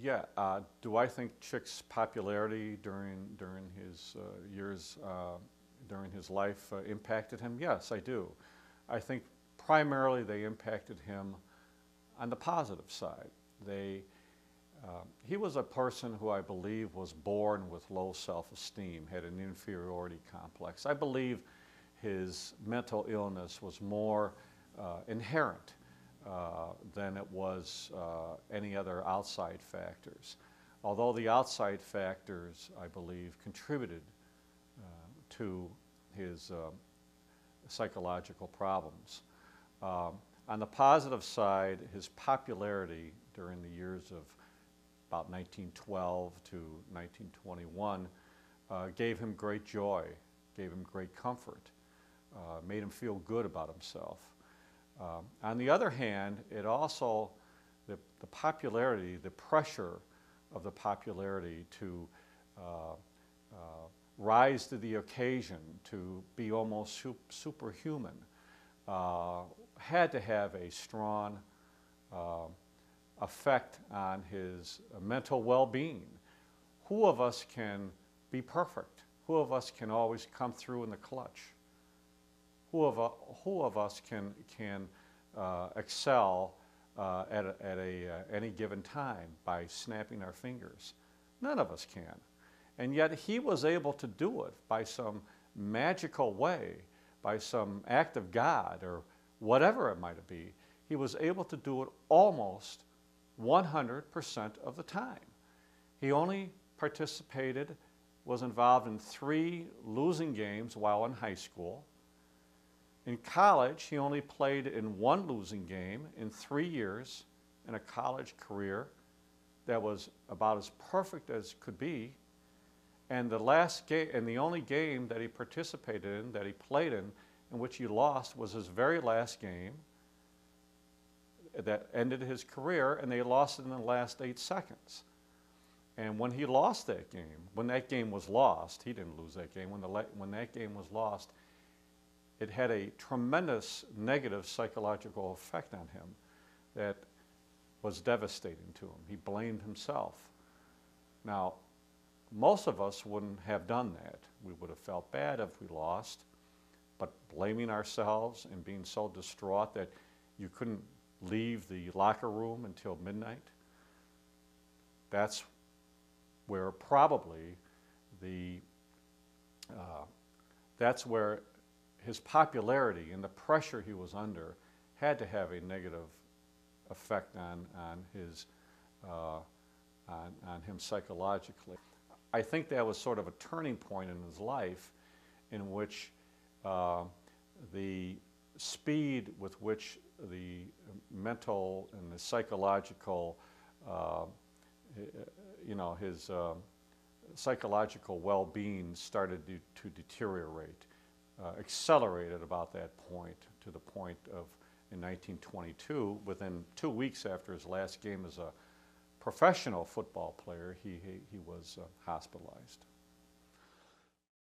Yeah. Do I think Chic's popularity during his years during his life impacted him? Yes, I do. I think primarily they impacted him on the positive side. They He was a person who I believe was born with low self-esteem, had an inferiority complex. I believe his mental illness was more inherent than it was any other outside factors. Although the outside factors, I believe, contributed to his psychological problems. On the positive side, his popularity during the years of about 1912 to 1921 gave him great joy, gave him great comfort, made him feel good about himself. On the other hand, it also, the popularity, the pressure of the popularity to rise to the occasion, to be almost superhuman, had to have a strong effect on his mental well-being. Who of us can be perfect? Who of us can always come through in the clutch? Who of us can excel at any given time by snapping our fingers? None of us can. And yet he was able to do it by some magical way, by some act of God or whatever it might be. He was able to do it almost 100% of the time. He only participated, was involved in 3 losing games while in high school. In college, he only played in 1 losing game in 3 years in a college career that was about as perfect as could be. And the last game, and the only game that he participated in, that he played in which he lost, was his very last game that ended his career, and they lost it in the last 8 seconds. And when he lost that game, when that game was lost, he didn't lose that game, when that game was lost, it had a tremendous negative psychological effect on him that was devastating to him. He blamed himself. Now, most of us wouldn't have done that. We would have felt bad if we lost, but blaming ourselves and being so distraught that you couldn't leave the locker room until midnight, that's where probably that's where his popularity and the pressure he was under had to have a negative effect on him psychologically. I think that was sort of a turning point in his life in which the speed with which the mental and the psychological, his psychological well-being started to deteriorate, accelerated about that point, to the point of, in 1922, within 2 weeks after his last game as a professional football player, he was hospitalized.